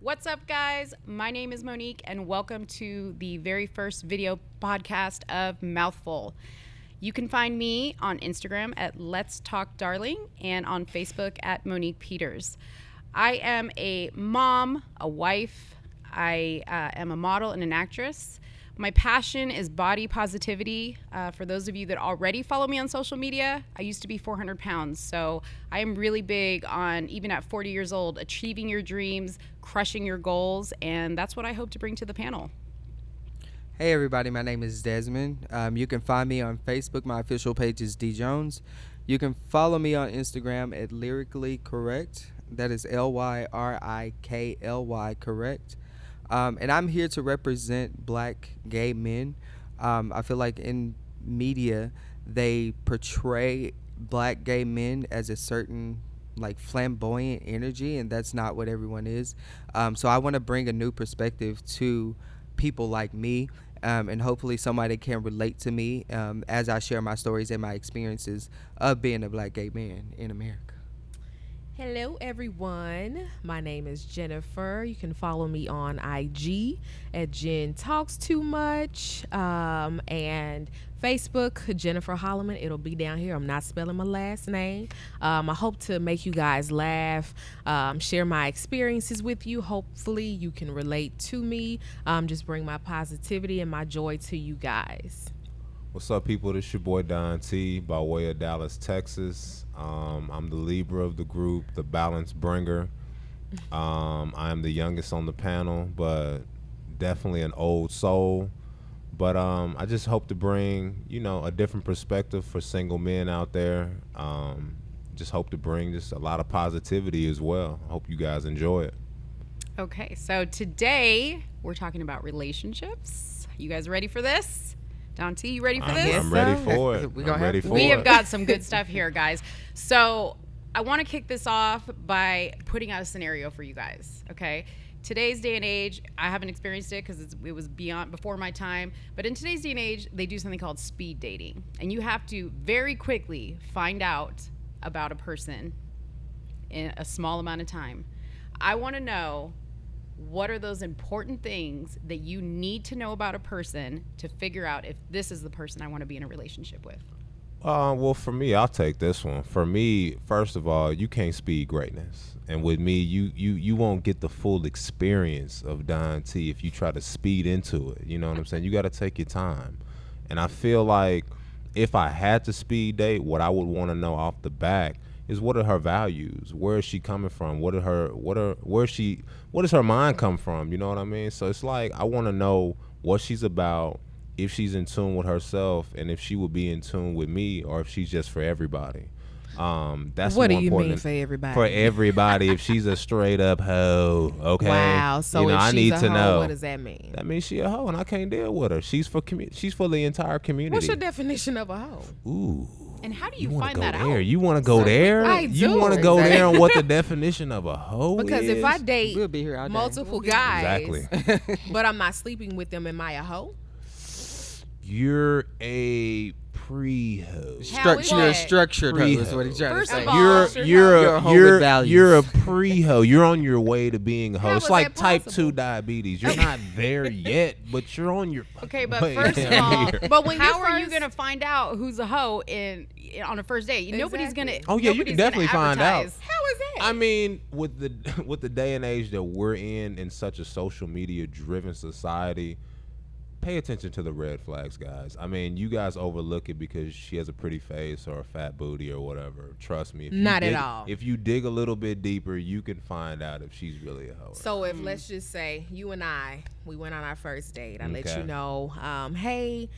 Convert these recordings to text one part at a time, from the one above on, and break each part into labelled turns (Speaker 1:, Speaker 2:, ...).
Speaker 1: What's up, guys? My name is Monique, and welcome to the very first video podcast of Mouthful. You can find me on Instagram at Let's Talk Darling and on Facebook at Monique Peters. I am a mom, a wife. I am a model and an actress. My passion is body positivity. For those of you that already follow me on social media, I used to be 400 pounds. So I am really big on, even at 40 years old, achieving your dreams, crushing your goals. And that's what I hope to bring to the panel.
Speaker 2: Hey everybody, my name is Desmond. You can find me on Facebook. My official page is D Jones. You can follow me on Instagram at Lyrically Correct. That is LYRIKLY Correct. And I'm here to represent black gay men. I feel like in media, they portray black gay men as a certain like flamboyant energy, and that's not what everyone is. So I want to bring a new perspective to people like me, and hopefully somebody can relate to me as I share my stories and my experiences of being a black gay man in America.
Speaker 3: Hello, everyone. My name is Jennifer. You can follow me on IG at Jen Talks Too Much, and Facebook, Jennifer Holloman. It'll be down here. I'm not spelling my last name. I hope to make you guys laugh, share my experiences with you. Hopefully you can relate to me, just bring my positivity and my joy to you guys.
Speaker 4: What's up, people? This your boy Don T by way of Dallas, Texas. I'm the Libra of the group, the balance bringer. I am the youngest on the panel, but definitely an old soul. But I just hope to bring, a different perspective for single men out there. Just hope to bring just a lot of positivity as well. I hope you guys enjoy it.
Speaker 1: Okay, so today we're talking about relationships. You guys ready for this? Don T, you ready for this?
Speaker 4: I'm ready for it.
Speaker 1: We have got some good stuff here, guys. So I want to kick this off by putting out a scenario for you guys, okay? Today's day and age, I haven't experienced it because it was before my time, but in today's day and age, they do something called speed dating. And you have to very quickly find out about a person in a small amount of time. I want to know, what are those important things that you need to know about a person to figure out if this is the person I want to be in a relationship with?
Speaker 4: Well, for me, I'll take this one. For me, first of all, you can't speed greatness. And with me, you won't get the full experience of Don T if you try to speed into it. You know what I'm saying? You got to take your time. And I feel like if I had to speed date, what I would want to know off the back is, what are her values? Where is she coming from? What does her mind come from? You know what I mean? So it's like, I want to know what she's about, if she's in tune with herself, and if she would be in tune with me, or if she's just for everybody. That's
Speaker 3: what
Speaker 4: more
Speaker 3: do you
Speaker 4: important
Speaker 3: mean for everybody?
Speaker 4: For everybody, if she's a straight up hoe, okay.
Speaker 3: Wow. So if
Speaker 4: I
Speaker 3: she's
Speaker 4: need
Speaker 3: a
Speaker 4: to
Speaker 3: hoe,
Speaker 4: know.
Speaker 3: what does that mean?
Speaker 4: That means she a hoe, and I can't deal with her. She's for the entire community.
Speaker 3: What's your definition of a hoe?
Speaker 4: Ooh.
Speaker 1: And how do you
Speaker 4: wanna
Speaker 1: find
Speaker 4: go
Speaker 1: that
Speaker 4: there?
Speaker 1: out?
Speaker 4: You want to go there?
Speaker 3: I
Speaker 4: You
Speaker 3: do.
Speaker 4: want to go there on what the definition of a hoe
Speaker 3: Because
Speaker 4: is?
Speaker 3: if I date
Speaker 2: We'll be here all day.
Speaker 3: multiple guys,
Speaker 4: Exactly.
Speaker 3: but I'm not sleeping with them, am I a hoe?
Speaker 4: You're a pre-hoe.
Speaker 1: How is
Speaker 2: You're a
Speaker 1: that?
Speaker 2: structured hoe is what he's trying
Speaker 1: First
Speaker 2: to
Speaker 1: of
Speaker 2: say.
Speaker 1: all,
Speaker 4: You're
Speaker 2: a hoe with
Speaker 4: a
Speaker 2: values.
Speaker 4: you're a pre-hoe. You're on your way to being a hoe.
Speaker 3: How
Speaker 4: It's
Speaker 3: is
Speaker 4: like
Speaker 3: that
Speaker 4: type
Speaker 3: possible?
Speaker 4: 2 diabetes. You're not there yet, but you're on your
Speaker 1: Okay, but
Speaker 4: way
Speaker 1: first of
Speaker 4: there.
Speaker 1: all,
Speaker 3: But when
Speaker 1: how
Speaker 3: you
Speaker 1: are you
Speaker 3: first-
Speaker 1: going to find out who's a hoe on a first date? Nobody's going to.
Speaker 3: Exactly.
Speaker 4: Oh, yeah, you can definitely find out.
Speaker 3: How is that?
Speaker 4: I mean, with the day and age that we're in such a social media driven society, pay attention to the red flags, guys. I mean, you guys overlook it because she has a pretty face or a fat booty or whatever. Trust me.
Speaker 3: Not at all.
Speaker 4: If you dig a little bit deeper, you can find out if she's really a hoe.
Speaker 3: So if, let's just say, you and we went on our first date. I let
Speaker 4: Okay.
Speaker 3: you know, hey,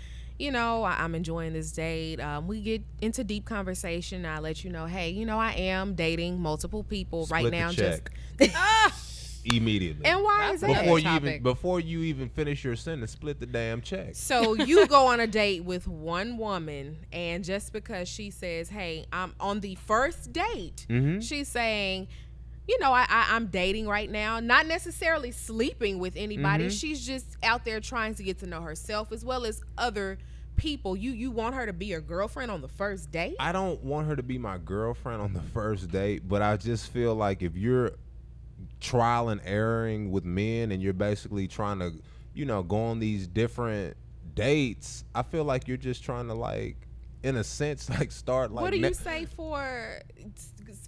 Speaker 3: I'm enjoying this date. We get into deep conversation. I let you know, hey, I am dating multiple people
Speaker 4: Split
Speaker 3: right
Speaker 4: the
Speaker 3: now.
Speaker 4: check. Immediately.
Speaker 3: And why is that?
Speaker 4: Before you even finish your sentence, split the damn check.
Speaker 3: So you go on a date with one woman, and just because she says, hey, I'm on the first date, she's saying, I'm dating right now, not necessarily sleeping with anybody. She's just out there trying to get to know herself as well as other people. You want her to be your girlfriend on the first date?
Speaker 4: I don't want her to be my girlfriend on the first date, but I just feel like if you're trial and erroring with men, and you're basically trying to, go on these different dates, I feel like you're just trying to, like, in a sense, like, start like.
Speaker 3: What do you say for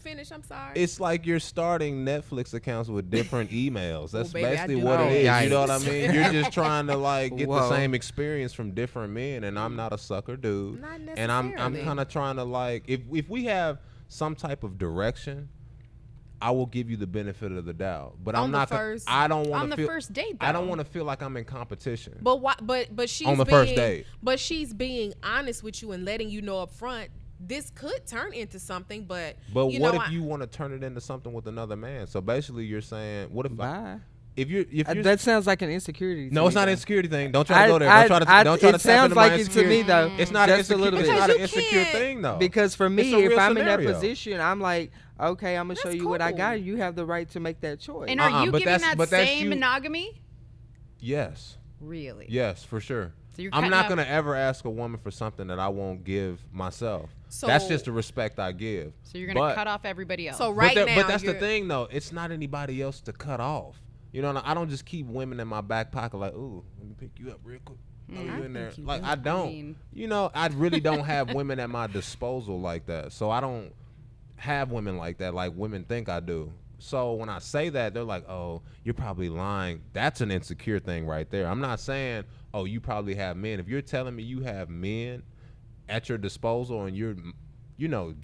Speaker 3: finish? I'm sorry.
Speaker 4: It's like you're starting Netflix accounts with different emails. That's
Speaker 3: Well, baby,
Speaker 4: basically
Speaker 3: I do
Speaker 4: what
Speaker 3: all
Speaker 4: it is.
Speaker 2: that.
Speaker 4: You know what I mean? You're just trying to, like, get the
Speaker 2: Whoa.
Speaker 4: same experience from different men, and I'm not a sucker dude.
Speaker 3: Not
Speaker 4: And I'm
Speaker 3: necessarily.
Speaker 4: kind of trying to, like, if we have some type of direction, I will give you the benefit of the doubt. But
Speaker 3: On
Speaker 4: I'm
Speaker 3: the
Speaker 4: not.
Speaker 3: first-
Speaker 4: I don't want
Speaker 1: On
Speaker 4: to
Speaker 1: the
Speaker 4: feel.
Speaker 1: first date,
Speaker 4: I don't
Speaker 1: though.
Speaker 4: want to feel like I'm in competition.
Speaker 3: But why? But she's
Speaker 4: On the
Speaker 3: being,
Speaker 4: first date.
Speaker 3: But she's being honest with you and letting you know up front. This could turn into something, but
Speaker 4: But
Speaker 3: you
Speaker 4: what
Speaker 3: know,
Speaker 4: if you want to turn it into something with another man? So basically, you're saying, what if
Speaker 2: Bye.
Speaker 4: if you're
Speaker 2: That sounds like an insecurity.
Speaker 4: no,
Speaker 2: thing,
Speaker 4: it's not an
Speaker 2: though.
Speaker 4: insecurity thing. Don't try to go there. Don't try to
Speaker 2: it
Speaker 4: tap
Speaker 2: sounds
Speaker 4: into
Speaker 2: like
Speaker 4: my
Speaker 2: it to me
Speaker 4: insecurity.
Speaker 2: though.
Speaker 4: It's not
Speaker 2: just
Speaker 4: an
Speaker 2: a little
Speaker 4: insecure.
Speaker 2: bit.
Speaker 4: It's not
Speaker 3: Because
Speaker 4: an
Speaker 3: you
Speaker 4: insecure
Speaker 3: can't-
Speaker 4: thing though.
Speaker 2: Because for
Speaker 4: It's
Speaker 2: me,
Speaker 4: a real
Speaker 2: if I'm in
Speaker 4: scenario.
Speaker 2: that position, I'm like, okay, I'm gonna show
Speaker 3: That's
Speaker 2: you what I
Speaker 3: cool.
Speaker 2: got. You have the right to make that choice.
Speaker 1: And are you
Speaker 4: but
Speaker 1: giving
Speaker 4: that's-
Speaker 1: that
Speaker 4: but that's
Speaker 1: same
Speaker 4: you-
Speaker 1: monogamy?
Speaker 4: Yes,
Speaker 1: Really?
Speaker 4: yes, for sure.
Speaker 1: So you're
Speaker 4: I'm
Speaker 1: cutting
Speaker 4: not
Speaker 1: up-
Speaker 4: gonna ever ask a woman for something that I won't give myself.
Speaker 3: So-
Speaker 4: That's just the respect I give.
Speaker 1: So you're gonna
Speaker 4: But-
Speaker 1: cut off everybody else.
Speaker 3: So right
Speaker 4: but
Speaker 3: now,
Speaker 4: but that's the
Speaker 3: you're-
Speaker 4: thing though. It's not anybody else to cut off. You know, I don't just keep women in my back pocket like, ooh, let me pick you up real quick. Oh, you in there?
Speaker 3: think you
Speaker 4: Like
Speaker 3: do.
Speaker 4: I don't.
Speaker 1: mean-
Speaker 4: You know, I really don't have women at my disposal like that. So I don't have women like that, like women think I do. So when I say that, they're like, "Oh, you're probably lying." That's an insecure thing right there. I'm not saying, "Oh, you probably have men." If you're telling me you have men at your disposal and you're,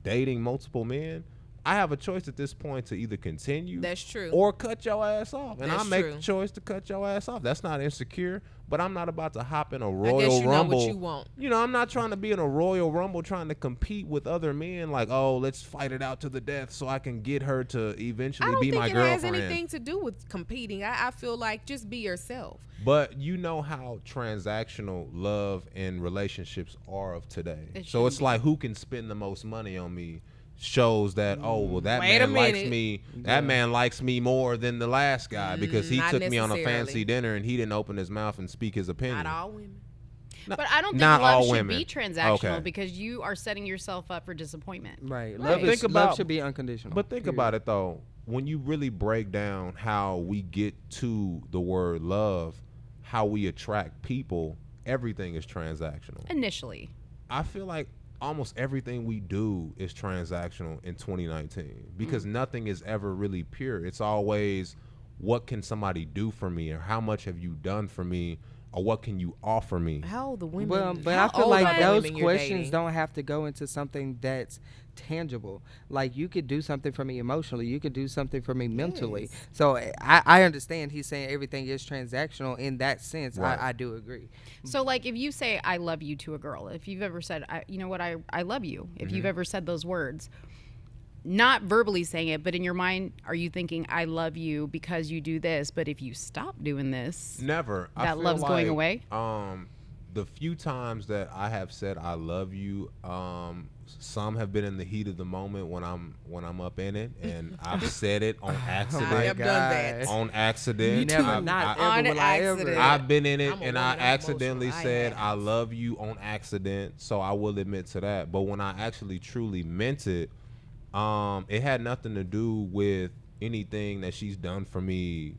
Speaker 4: dating multiple men, I have a choice at this point to either continue
Speaker 3: That's true.
Speaker 4: or cut your ass off. And
Speaker 3: That's
Speaker 4: I make
Speaker 3: true.
Speaker 4: the choice to cut your ass off. That's not insecure, but I'm not about to hop in a
Speaker 3: I
Speaker 4: Royal
Speaker 3: guess you
Speaker 4: Rumble.
Speaker 3: know what you want.
Speaker 4: I'm not trying to be in a Royal Rumble trying to compete with other men like, oh, let's fight it out to the death so I can get her to
Speaker 3: I
Speaker 4: eventually
Speaker 3: don't
Speaker 4: be
Speaker 3: think
Speaker 4: my
Speaker 3: it has
Speaker 4: girlfriend.
Speaker 3: anything to do with competing. I feel like just be yourself.
Speaker 4: But you know how transactional love and relationships are of today.
Speaker 1: It
Speaker 4: So it's
Speaker 1: shouldn't be.
Speaker 4: like who can spend the most money on me shows that, oh, well, that
Speaker 3: Wait a
Speaker 4: man likes
Speaker 3: minute.
Speaker 4: me. That man likes me more than the last guy because he
Speaker 3: not
Speaker 4: took me on a
Speaker 3: necessarily.
Speaker 4: fancy dinner and he didn't open his mouth and speak his opinion.
Speaker 3: Not all women.
Speaker 1: But I don't think
Speaker 4: Not
Speaker 1: love
Speaker 4: all
Speaker 1: should
Speaker 4: women.
Speaker 1: be transactional
Speaker 4: Okay.
Speaker 1: because you are setting yourself up for disappointment.
Speaker 2: Right.
Speaker 3: Right.
Speaker 2: Love,
Speaker 4: Think
Speaker 2: love
Speaker 4: about-
Speaker 2: should be unconditional.
Speaker 4: But think about it though, when you really break down how we get to the word love, how we attract people, everything is transactional.
Speaker 1: Initially.
Speaker 4: I feel like almost everything we do is transactional in 2019 because nothing is ever really pure. It's always what can somebody do for me or how much have you done for me or what can you offer me?
Speaker 3: How old the women?
Speaker 2: Well, but
Speaker 3: how
Speaker 2: I feel
Speaker 3: old
Speaker 2: like
Speaker 3: are the
Speaker 2: those
Speaker 3: women you're
Speaker 2: questions
Speaker 3: dating?
Speaker 2: don't have to go into something that's tangible. Like you could do something for me emotionally, you could do something for me mentally.
Speaker 3: Yes.
Speaker 2: So I understand he's saying everything is transactional in that sense.
Speaker 4: Right.
Speaker 2: I do agree.
Speaker 1: So, like, if you say "I love you" to a girl, if you've ever said, "You know what, I love you," if you've ever said those words, not verbally saying it, but in your mind, are you thinking "I love you" because you do this? But if you stop doing this,
Speaker 4: Never. I
Speaker 1: That
Speaker 4: feel
Speaker 1: love's going
Speaker 4: like,
Speaker 1: away?
Speaker 4: The few times that I have said I love you, some have been in the heat of the moment when I'm up in it, and I've said it on accident.
Speaker 3: I have done that.
Speaker 4: On accident.
Speaker 2: You never,
Speaker 4: I've-
Speaker 2: not
Speaker 4: I-
Speaker 2: ever
Speaker 3: On
Speaker 2: will I ever.
Speaker 3: accident.
Speaker 4: I've been in it
Speaker 3: I'm a
Speaker 4: and I
Speaker 3: woman, I'm
Speaker 4: accidentally
Speaker 3: emotional. I
Speaker 4: said I
Speaker 3: have.
Speaker 4: love you on accident, so I will admit to that. But when I actually truly meant it, it had nothing to do with anything that she's done for me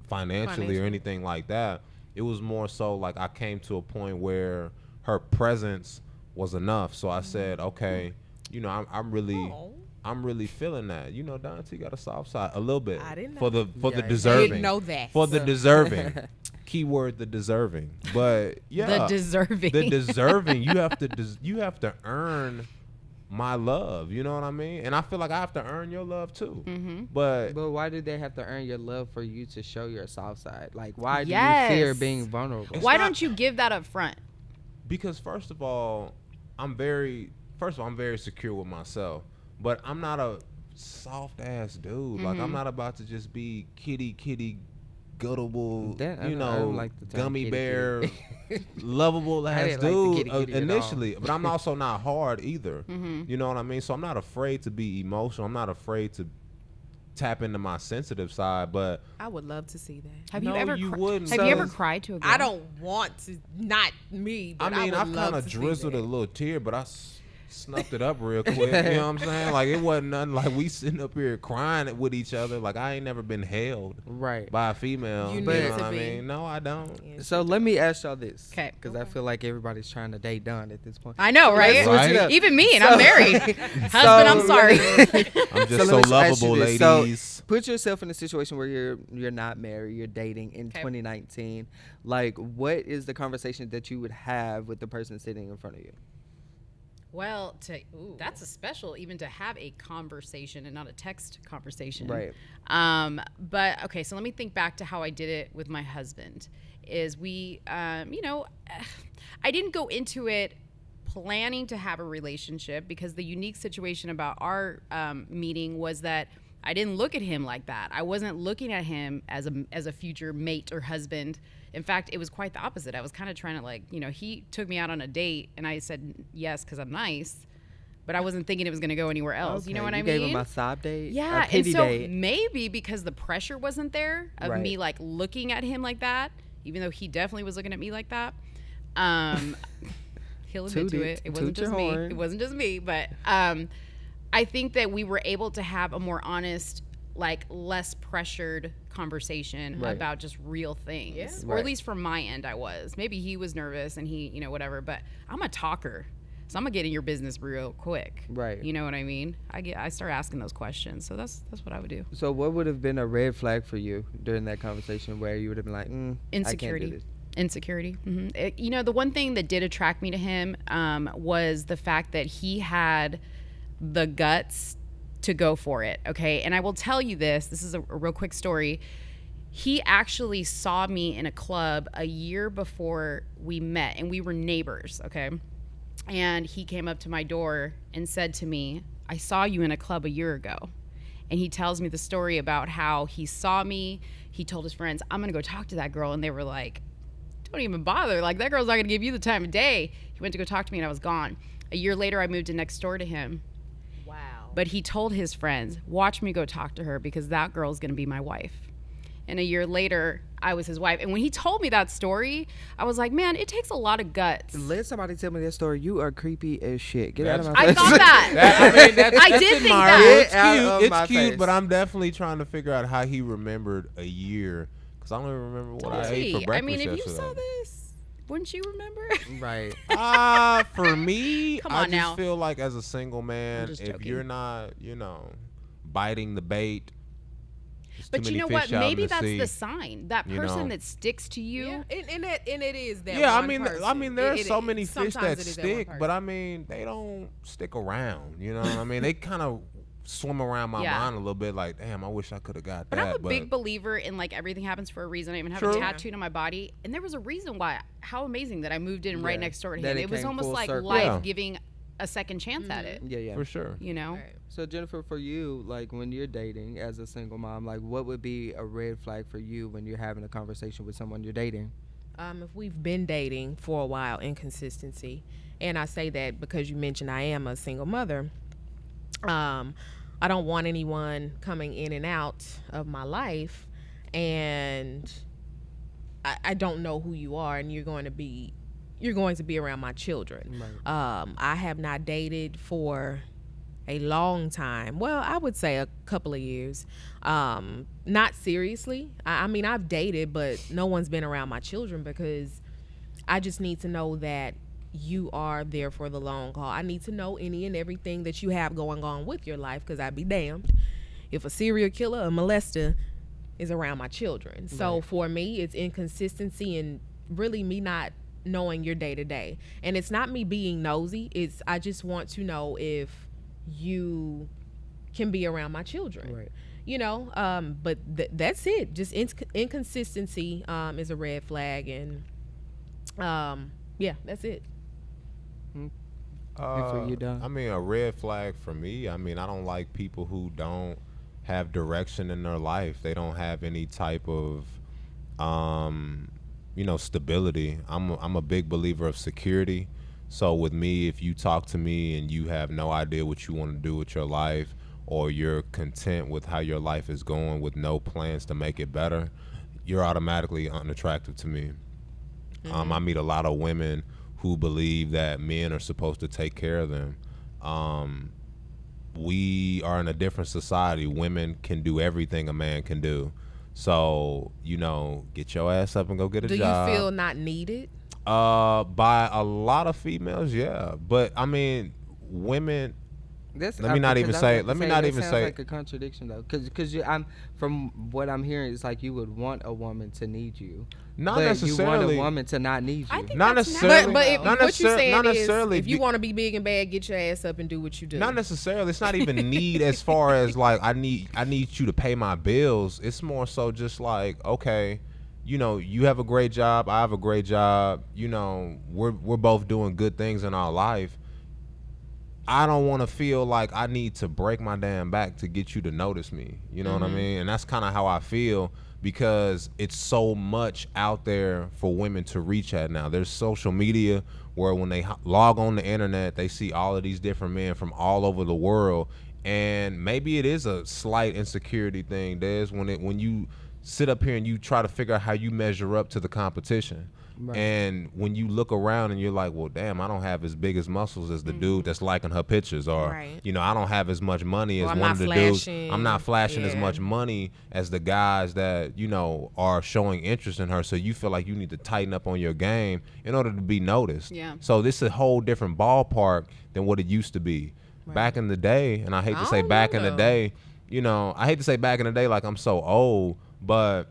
Speaker 4: financially or anything like that. It was more so like I came to a point where her presence was enough. So I said, okay, I'm really feeling that. Dante got a soft side a little bit
Speaker 3: I didn't
Speaker 4: for
Speaker 3: know.
Speaker 4: the
Speaker 2: Yeah, I
Speaker 4: deserving.
Speaker 3: didn't know that.
Speaker 4: For the deserving. Keyword the deserving. But yeah,
Speaker 1: the deserving.
Speaker 4: the deserving. You have to earn my love. You know what I mean? And I feel like I have to earn your love too. But
Speaker 2: But why do they have to earn your love for you to show your soft side? Like, why do
Speaker 1: Yes.
Speaker 2: you fear being vulnerable?
Speaker 1: Why
Speaker 4: not-
Speaker 1: don't you give that up front?
Speaker 4: because first of all, I'm very secure with myself. But I'm not a soft ass dude. Like I'm not about to just be kitty guttable,
Speaker 2: That- I don't like the term
Speaker 4: gummy
Speaker 2: kitty,
Speaker 4: bear,
Speaker 2: kitty.
Speaker 4: lovable
Speaker 2: I
Speaker 4: ass
Speaker 2: didn't like the
Speaker 4: dude
Speaker 2: kitty kitty at all.
Speaker 4: initially. But I'm also not hard either. You know what I mean? So I'm not afraid to be emotional. I'm not afraid to tap into my sensitive side. But
Speaker 3: I would love to see that.
Speaker 1: Have
Speaker 4: No,
Speaker 1: you ever?
Speaker 4: you wouldn't.
Speaker 1: Have you
Speaker 4: So-
Speaker 1: ever cried to a girl?
Speaker 3: I don't want to. Not me.
Speaker 4: I
Speaker 3: But
Speaker 4: mean,
Speaker 3: I
Speaker 4: I've
Speaker 3: would
Speaker 4: kind
Speaker 3: love
Speaker 4: of
Speaker 3: to see
Speaker 4: drizzled
Speaker 3: that.
Speaker 4: a little tear, but snuffed it up real quick. You know what I'm saying? Like, it wasn't nothing like we sitting up here crying with each other. Like, I ain't never been held
Speaker 2: Right.
Speaker 4: by a female.
Speaker 3: You
Speaker 4: You,
Speaker 3: need
Speaker 4: know
Speaker 3: to
Speaker 4: what I
Speaker 3: be.
Speaker 4: mean? No, I don't.
Speaker 3: Yeah.
Speaker 2: So let me ask y'all this.
Speaker 1: 'Kay.
Speaker 2: Because I feel like everybody's trying to date Don at this point.
Speaker 1: I know, right?
Speaker 2: Let's switch it up.
Speaker 1: Even me, and I'm married. Husband, I'm sorry.
Speaker 4: I'm just so
Speaker 2: let me ask you
Speaker 4: lovable,
Speaker 2: this. So,
Speaker 4: ladies.
Speaker 2: put yourself in a situation where you're not married, you're dating in 2019. Like, what is the conversation that you would have with the person sitting in front of you?
Speaker 1: Well, that's a special, even to have a conversation and not a text conversation.
Speaker 2: Right.
Speaker 1: But okay, so let me think back to how I did it with my husband. Is we, I didn't go into it planning to have a relationship, because the unique situation about our meeting was that I didn't look at him like that. I wasn't looking at him as a future mate or husband. In fact, it was quite the opposite. I was kind of trying to he took me out on a date and I said yes because I'm nice, but I wasn't thinking it was going to go anywhere else. You know what I mean?
Speaker 2: You gave him a sob date?
Speaker 1: Yeah,
Speaker 2: A pity
Speaker 1: and so
Speaker 2: date.
Speaker 1: maybe because the pressure wasn't there of
Speaker 2: Right.
Speaker 1: me like looking at him like that, even though he definitely was looking at me like that. He'll admit to it. It wasn't
Speaker 2: Toot your
Speaker 1: just me.
Speaker 2: horn.
Speaker 1: It wasn't just me, but I think that we were able to have a more honest, like less pressured conversation
Speaker 2: Right.
Speaker 1: about just real things.
Speaker 3: Yeah.
Speaker 1: Or
Speaker 2: Right.
Speaker 1: at least from my end, I was. Maybe he was nervous and he, whatever, but I'm a talker. So I'm gonna get in your business real quick.
Speaker 2: Right.
Speaker 1: You know what I mean? I start asking those questions. So that's what I would do.
Speaker 2: So what would have been a red flag for you during that conversation where you would have been like,
Speaker 1: Insecurity.
Speaker 2: I can't do this?
Speaker 1: Insecurity. The one thing that did attract me to him was the fact that he had the guts to go for it. Okay. And I will tell you this is a real quick story. He actually saw me in a club a year before we met, and we were neighbors. Okay. And he came up to my door and said to me, I saw you in a club a year ago. And he tells me the story about how he saw me. He told his friends, I'm going to go talk to that girl. And they were like, don't even bother. Like, that girl's not going to give you the time of day. He went to go talk to me and I was gone. A year later, I moved in next door to him.
Speaker 3: Wow.
Speaker 1: But he told his friends, watch me go talk to her because that girl's going to be my wife. And a year later, I was his wife. And when he told me that story, I was like, man, it takes a lot of guts.
Speaker 2: Let somebody tell me that story. You are creepy as shit. Get out of my
Speaker 1: I
Speaker 2: face.
Speaker 1: thought that. I
Speaker 4: that's
Speaker 1: did think
Speaker 4: admirable.
Speaker 1: that.
Speaker 4: It's
Speaker 2: Get out
Speaker 4: cute.
Speaker 2: of
Speaker 4: It's
Speaker 2: my
Speaker 4: cute,
Speaker 2: face.
Speaker 4: but I'm definitely trying to figure out how he remembered a year, because I don't even remember what I ate for
Speaker 1: Gee,
Speaker 4: breakfast
Speaker 1: I mean, if you
Speaker 4: yesterday.
Speaker 1: saw this, wouldn't you remember?
Speaker 2: Right.
Speaker 4: For me,
Speaker 1: Come
Speaker 4: I
Speaker 1: on
Speaker 4: just
Speaker 1: now.
Speaker 4: feel like as a single man,
Speaker 1: just
Speaker 4: if
Speaker 1: joking.
Speaker 4: you're not, biting the bait, there's
Speaker 1: But
Speaker 4: too
Speaker 1: you
Speaker 4: many
Speaker 1: know what?
Speaker 4: fish out in
Speaker 1: Maybe
Speaker 4: the
Speaker 1: that's
Speaker 4: sea.
Speaker 1: the sign. That
Speaker 4: you
Speaker 1: person
Speaker 4: know.
Speaker 1: that sticks to you.
Speaker 3: Yeah, and it is that.
Speaker 4: Yeah,
Speaker 3: one person.
Speaker 4: I mean, there are
Speaker 3: It-
Speaker 4: so
Speaker 3: it-
Speaker 4: many fish
Speaker 3: sometimes
Speaker 4: that
Speaker 3: it is one
Speaker 4: stick, but
Speaker 3: person.
Speaker 4: I mean, they don't stick around. You know, what I mean, they kind of swim around my
Speaker 1: Yeah.
Speaker 4: mind a little bit. Like, damn, I wish I could have got
Speaker 1: But
Speaker 4: that.
Speaker 1: I'm a big believer in like everything happens for a reason. I even have a
Speaker 4: True.
Speaker 1: tattoo on my body, and there was a reason why. How amazing that I moved in right
Speaker 2: Yeah,
Speaker 1: next door to
Speaker 2: that
Speaker 1: him.
Speaker 2: it
Speaker 1: It was
Speaker 2: came
Speaker 1: almost
Speaker 2: full
Speaker 1: like
Speaker 2: circle.
Speaker 1: life
Speaker 4: Yeah.
Speaker 1: giving a second chance at it.
Speaker 2: Yeah, yeah.
Speaker 4: for sure.
Speaker 1: You know.
Speaker 3: Right.
Speaker 2: So Jennifer, for you, like when you're dating as a single mom, like what would be a red flag for you when you're having a conversation with someone you're dating?
Speaker 3: If we've been dating for a while, inconsistency, and I say that because you mentioned I am a single mother. I don't want anyone coming in and out of my life, and I don't know who you are, and you're going to be around my children.
Speaker 2: Right.
Speaker 3: I have not dated for a long time. Well, I would say a couple of years. Not seriously. I mean, I've dated, but no one's been around my children because I just need to know that you are there for the long haul. I need to know any and everything that you have going on with your life, because I'd be damned if a serial killer or molester is around my children. So for me, it's inconsistency and really me not knowing your day to day. And it's not me being nosy. It's I just want to know if you can be around my children.
Speaker 2: Right.
Speaker 3: You know, but that's it. Just inconsistency is a red flag, and yeah, that's it.
Speaker 2: And for you, Don?
Speaker 4: I mean, a red flag for me. I mean, I don't like people who don't have direction in their life. They don't have any type of, stability. I'm a big believer of security. So with me, if you talk to me and you have no idea what you want to do with your life, or you're content with how your life is going with no plans to make it better, you're automatically unattractive to me. I meet a lot of women who believe that men are supposed to take care of them. We are in a different society. Women can do everything a man can do. So, get your ass up and go get a job.
Speaker 3: Do you feel not needed?
Speaker 4: By a lot of females, yeah. But I mean, women. Let me not even say.
Speaker 2: Like a contradiction though, because I'm from what I'm hearing, it's like you would want a woman to need you.
Speaker 4: Not
Speaker 2: but
Speaker 4: necessarily.
Speaker 2: You want a woman to not need you.
Speaker 1: I think
Speaker 4: not
Speaker 1: that's
Speaker 4: necessarily.
Speaker 3: But what you're saying is, if you
Speaker 4: be-
Speaker 3: want to be big and bad, get your ass up and do what you do.
Speaker 4: Not necessarily. It's not even need as far as like I need you to pay my bills. It's more so just like, okay, you have a great job, I have a great job. We're both doing good things in our life. I don't want to feel like I need to break my damn back to get you to notice me. You know what I mean? And that's kind of how I feel, because it's so much out there for women to reach at now. There's social media where when they log on the internet, they see all of these different men from all over the world. And maybe it is a slight insecurity thing, Des, when you sit up here and you try to figure out how you measure up to the competition. Right. And when you look around and you're like, well, damn, I don't have as big as muscles as the dude that's liking her pictures, or I don't have as much money as one of the dudes. I'm not flashing as much money as the guys that are showing interest in her. So you feel like you need to tighten up on your game in order to be noticed.
Speaker 1: Yeah.
Speaker 4: So this is a whole different ballpark than what it used to be back in the day. And I hate to say back in the day. I hate to say back in the day like I'm so old, but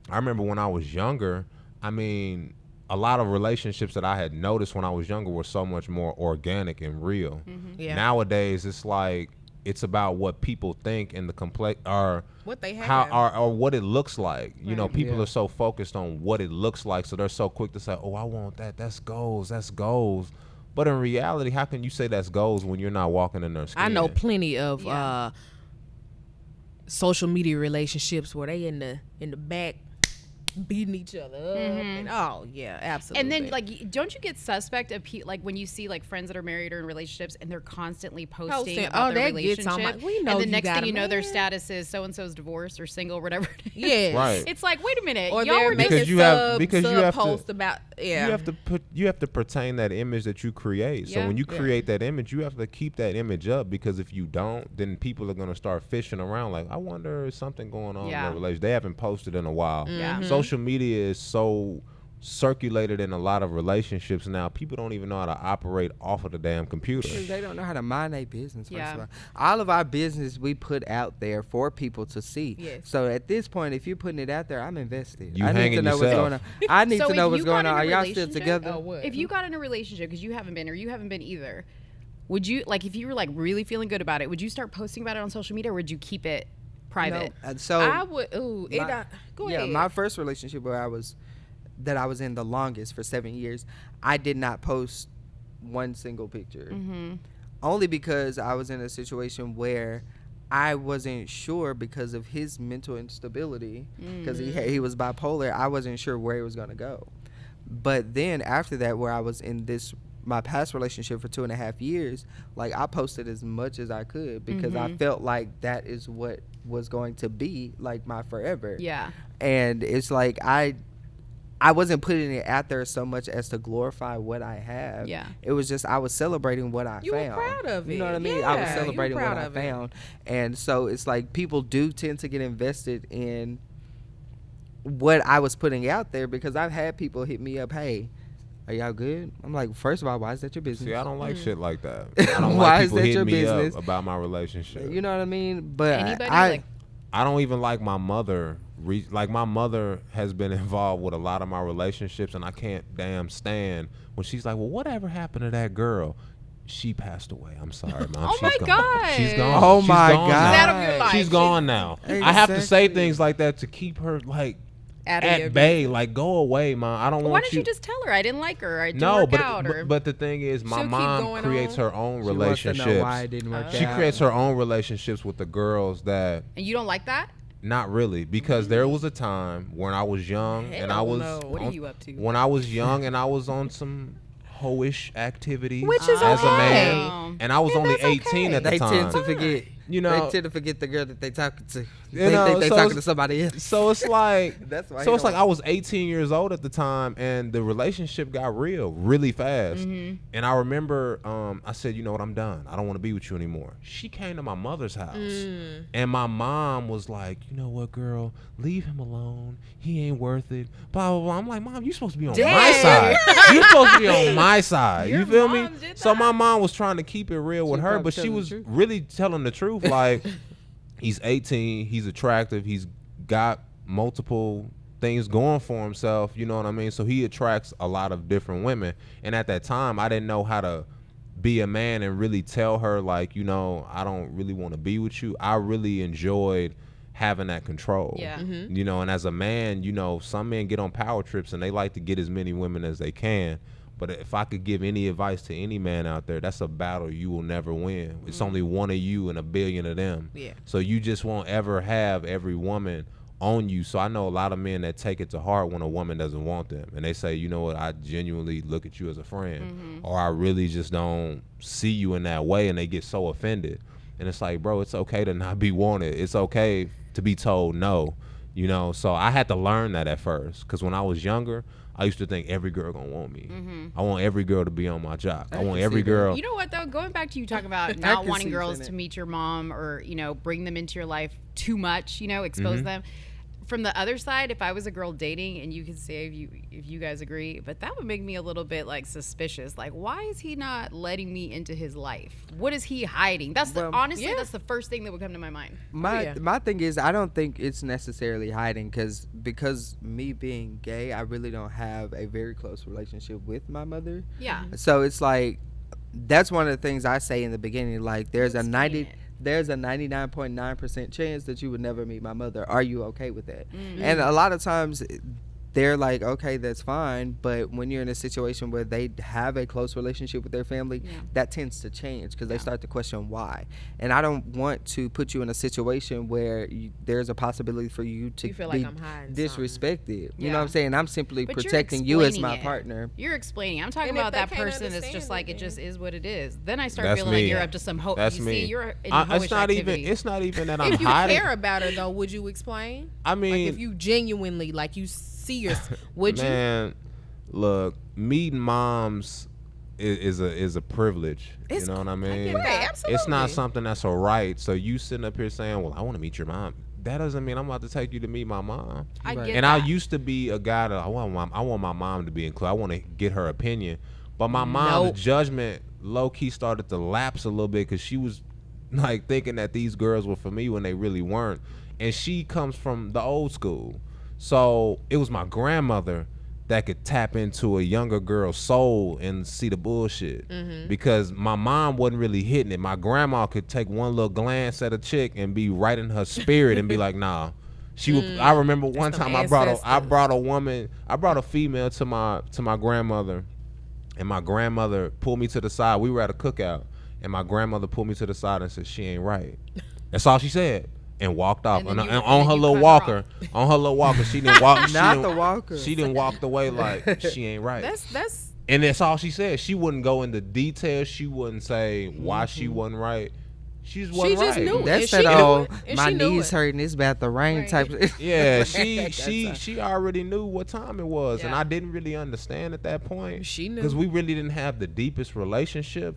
Speaker 4: I remember when I was younger. I mean, a lot of relationships that I had noticed when I was younger were so much more organic and real.
Speaker 3: Yeah.
Speaker 4: Nowadays, it's like it's about what people think and the complex or
Speaker 3: what they have,
Speaker 4: or what it looks like. People are so focused on what it looks like, so they're so quick to say, "Oh, I want that. That's goals. That's goals." But in reality, how can you say that's goals when you're not walking in their skin?
Speaker 3: I know plenty of social media relationships where they in the back beating each other up and absolutely.
Speaker 1: And then like, don't you get suspect of like when you see like friends that are married or in relationships and they're constantly posting about their relationship,
Speaker 3: we know,
Speaker 1: and the next thing you know,
Speaker 3: man.
Speaker 1: their status is so and so's divorced or single, or whatever.
Speaker 3: Yeah,
Speaker 4: right.
Speaker 1: It's like, wait a minute,
Speaker 3: or
Speaker 1: y'all were
Speaker 3: making
Speaker 4: you have to
Speaker 3: post about
Speaker 4: you have to pertain that image that you create. So when you create that image, you have to keep that image up, because if you don't, then people are gonna start fishing around like, I wonder is something going on in their relationship. They haven't posted in a while. Social media is so circulated in a lot of relationships now. People don't even know how to operate off of the damn computer.
Speaker 2: They don't know how to mind their business. First of all of our business we put out there for people to see.
Speaker 3: Yes.
Speaker 2: So at this point, if you're putting it out there, I'm invested.
Speaker 4: You
Speaker 2: I need to know what's going on. I need
Speaker 1: So
Speaker 2: to know
Speaker 1: if
Speaker 2: what's
Speaker 1: you
Speaker 2: going
Speaker 1: got
Speaker 2: on.
Speaker 1: in
Speaker 2: Are
Speaker 1: a
Speaker 2: y'all still together?
Speaker 1: If you got in a relationship, because you haven't been, or you haven't been either, would you, like, if you were like really feeling good about it, would you start posting about it on social media, or would you keep it private?
Speaker 2: No. So
Speaker 3: I would. Go ahead.
Speaker 2: Yeah, my first relationship where I was in the longest for 7 years, I did not post one single picture. Only because I was in a situation where I wasn't sure, because of his mental instability, because he was bipolar. I wasn't sure where he was going to go. But then after that, where I was in my past relationship for 2.5 years, like, I posted as much as I could, because I felt like that is what was going to be like my forever.
Speaker 1: Yeah.
Speaker 2: And it's like I wasn't putting it out there so much as to glorify what I have.
Speaker 1: Yeah.
Speaker 2: It was just I was celebrating what I
Speaker 3: You
Speaker 2: found.
Speaker 3: were proud of it.
Speaker 2: You know what I mean?
Speaker 3: Yeah,
Speaker 2: I was
Speaker 3: you were
Speaker 2: celebrating what
Speaker 3: proud
Speaker 2: I
Speaker 3: of it.
Speaker 2: found. And so it's like people do tend to get invested in what I was putting out there, because I've had people hit me up, hey, are y'all good? I'm like, first of all, why is that your business?
Speaker 4: See, I don't like shit like that. I don't
Speaker 2: Why
Speaker 4: like
Speaker 2: is
Speaker 4: people
Speaker 2: that
Speaker 4: hitting
Speaker 2: your
Speaker 4: me
Speaker 2: business?
Speaker 4: up about my relationship.
Speaker 2: You know what I mean? But
Speaker 1: Anybody
Speaker 4: I don't even like my mother. Like, my mother has been involved with a lot of my relationships, and I can't damn stand when she's like, well, whatever happened to that girl? She passed away. I'm sorry, Mom.
Speaker 1: Oh
Speaker 4: She's
Speaker 1: my
Speaker 4: gone.
Speaker 1: God.
Speaker 4: She's gone.
Speaker 2: Oh
Speaker 4: She's
Speaker 2: my
Speaker 4: gone
Speaker 2: God.
Speaker 4: now.
Speaker 1: She's out of your life.
Speaker 4: She's gone now. I have to say
Speaker 2: Exactly.
Speaker 4: things like that to keep her, like,
Speaker 3: Out of your
Speaker 4: at bay. Like, go away, Mom. I don't
Speaker 1: Well,
Speaker 4: want
Speaker 1: why didn't you just tell her I didn't like her? I didn't
Speaker 4: No,
Speaker 1: work
Speaker 4: but,
Speaker 1: out, or
Speaker 4: but the thing is, my
Speaker 3: She'll keep
Speaker 4: mom
Speaker 3: going
Speaker 4: creates
Speaker 3: on.
Speaker 4: her own
Speaker 2: She wants to know
Speaker 4: relationships.
Speaker 2: why it didn't work
Speaker 4: She
Speaker 2: out.
Speaker 4: creates her own relationships with the girls that
Speaker 1: and you don't like that?
Speaker 4: not really, because there was a time when I was young and I
Speaker 3: Hell
Speaker 4: was
Speaker 3: no.
Speaker 1: What are you up to?
Speaker 4: when I was young and I was on some hoish activities
Speaker 3: Which is
Speaker 4: as a
Speaker 3: okay.
Speaker 4: man, and I was only
Speaker 3: that's
Speaker 4: 18
Speaker 3: okay.
Speaker 4: at the
Speaker 2: They
Speaker 4: time.
Speaker 2: tend to forget.
Speaker 4: you
Speaker 2: They
Speaker 4: know,
Speaker 2: tend to forget the girl that they talking to.
Speaker 4: You
Speaker 2: They
Speaker 4: know,
Speaker 2: think they
Speaker 4: so
Speaker 2: talking
Speaker 4: it's-
Speaker 2: to somebody else.
Speaker 4: so it's like
Speaker 2: That's why.
Speaker 4: so it's like I was 18 years old at the time, and the relationship got real really fast.
Speaker 1: Mm-hmm.
Speaker 4: And I remember I said, you know what, I'm done. I don't want to be with you anymore. She came to my mother's house, and my mom was like, you know what, girl, leave him alone. He ain't worth it. Blah blah blah. I'm like, Mom, you supposed to be on my
Speaker 1: Dang.
Speaker 4: side. You supposed to be on my side.
Speaker 1: Your
Speaker 4: You feel me?
Speaker 1: mom did
Speaker 4: So
Speaker 1: that?
Speaker 4: my mom was trying to keep it real with her,
Speaker 2: probably
Speaker 4: but she
Speaker 2: telling the
Speaker 4: was
Speaker 2: truth.
Speaker 4: really telling the truth. Like, he's 18, he's attractive, he's got multiple things going for himself, you know what I mean? So he attracts a lot of different women. And at that time, I didn't know how to be a man and really tell her, like, you know, I don't really want to be with you. I really enjoyed having that control.
Speaker 1: Yeah.
Speaker 4: You know, and as a man, you know, some men get on power trips and they like to get as many women as they can. But if I could give any advice to any man out there, that's a battle you will never win. It's only one of you and a billion of them.
Speaker 3: Yeah.
Speaker 4: So you just won't ever have every woman on you. So I know a lot of men that take it to heart when a woman doesn't want them. And they say, you know what, I genuinely look at you as a friend. Or I really just don't see you in that way. And they get so offended. And it's like, bro, it's okay to not be wanted. It's okay to be told no. You know, so I had to learn that at first. Because when I was younger, I used to think every girl gonna want me. I want every girl to be on my job. I
Speaker 2: can
Speaker 4: want
Speaker 2: see
Speaker 4: every
Speaker 2: that.
Speaker 4: girl.
Speaker 1: You know what though? Going back to you talking about
Speaker 2: I
Speaker 1: not
Speaker 2: can
Speaker 1: wanting
Speaker 2: see
Speaker 1: girls
Speaker 2: that.
Speaker 1: to meet your mom or bring them into your life too much, expose them. From the other side, if I was a girl dating, and you could say if you guys agree, but that would make me a little bit like suspicious. Like, why is he not letting me into his life? What is he hiding? That's honestly, that's the first thing that would come to my mind.
Speaker 2: My thing is, I don't think it's necessarily hiding because me being gay, I really don't have a very close relationship with my mother.
Speaker 1: Yeah.
Speaker 2: So it's like that's one of the things I say in the beginning. Like there's a
Speaker 1: Explain it.
Speaker 2: 99.9% chance that you would never meet my mother. Are you okay with that? And a lot of times they're like, okay, that's fine. But when you're in a situation where they have a close relationship with their family, that tends to change because they start to question why. And I don't want to put you in a situation where there's a possibility for you to
Speaker 3: You feel
Speaker 2: be
Speaker 3: like I'm hiding
Speaker 2: disrespected. You know
Speaker 1: Yeah.
Speaker 2: what I'm saying? I'm simply
Speaker 1: But you're
Speaker 2: protecting you as my
Speaker 1: explaining it.
Speaker 2: partner.
Speaker 1: You're explaining. I'm talking
Speaker 3: And if
Speaker 1: about
Speaker 3: they
Speaker 1: that
Speaker 3: can't
Speaker 1: person that's
Speaker 3: understand
Speaker 1: just like
Speaker 3: it,
Speaker 1: it just
Speaker 3: then-
Speaker 1: is what it is. Then I start
Speaker 4: That's
Speaker 1: feeling
Speaker 4: me.
Speaker 1: like you're up to some
Speaker 4: That's
Speaker 1: you
Speaker 4: me.
Speaker 1: see, you're in
Speaker 4: It's not
Speaker 1: activity.
Speaker 4: It's not even that I'm
Speaker 3: If you
Speaker 4: hiding.
Speaker 3: care about her though, would you explain?
Speaker 4: I mean,
Speaker 3: Like if you genuinely like you see your, would you?
Speaker 4: man, look, meeting moms is a privilege.
Speaker 3: It's
Speaker 4: you know what I
Speaker 3: I
Speaker 4: mean?
Speaker 3: get that, absolutely.
Speaker 4: It's not something that's a right. So you sitting up here saying, "Well, I want to meet your mom." That doesn't mean I'm about to take you to meet my mom.
Speaker 1: I
Speaker 2: Right.
Speaker 1: get
Speaker 4: And
Speaker 1: that.
Speaker 4: I used to be a guy that I want my mom to be included. I want to get her opinion. But my mom's
Speaker 3: Nope.
Speaker 4: judgment low key started to lapse a little bit because she was like thinking that these girls were for me when they really weren't. And she comes from the old school. So it was my grandmother that could tap into a younger girl's soul and see the bullshit. Because my mom wasn't really hitting it. My grandma could take one little glance at a chick and be right in her spirit and be like, nah. She would. I remember one
Speaker 3: That's them
Speaker 4: time I brought
Speaker 3: ancestors.
Speaker 4: I brought a female to my grandmother, and my grandmother pulled me to the side. We were at a cookout, and my grandmother pulled me to the side and said, "She ain't right." That's all she said, and walked off.
Speaker 1: And then
Speaker 4: And,
Speaker 1: you-
Speaker 4: and
Speaker 1: and
Speaker 4: on
Speaker 1: then
Speaker 4: her
Speaker 1: you
Speaker 4: little
Speaker 1: cut her
Speaker 4: walker,
Speaker 1: off.
Speaker 4: on her little walker, she didn't walk.
Speaker 2: Not the walker.
Speaker 4: She didn't walk away like she ain't right.
Speaker 3: That's
Speaker 4: And that's all she said. She wouldn't go into details. She wouldn't say why she wasn't right. She just wasn't
Speaker 3: just
Speaker 4: right.
Speaker 3: knew it.
Speaker 2: That's
Speaker 3: And she
Speaker 2: that
Speaker 3: knew
Speaker 2: old
Speaker 3: it. And
Speaker 2: my
Speaker 3: she knew
Speaker 2: knees
Speaker 3: it.
Speaker 2: hurting, it's about the rain
Speaker 3: Right.
Speaker 2: type of
Speaker 4: Yeah,
Speaker 2: That's
Speaker 4: she already knew what time it was, and
Speaker 1: Yeah.
Speaker 4: I didn't really understand at that point.
Speaker 3: She knew.
Speaker 4: Because we really didn't have the deepest relationship,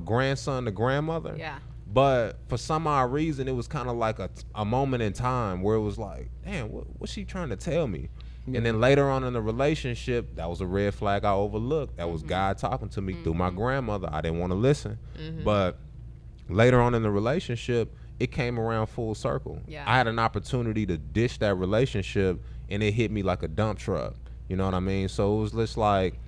Speaker 4: grandson to grandmother.
Speaker 1: Yeah.
Speaker 4: But for some odd reason, it was kind of like a moment in time where it was like, damn, what's she trying to tell me? And then later on in the relationship, that was a red flag I overlooked. That was God talking to me through my grandmother. I didn't want to listen. But later on in the relationship, it came around full circle.
Speaker 1: Yeah.
Speaker 4: I had an opportunity to dish that relationship, and it hit me like a dump truck. You know what I mean? So it was just like,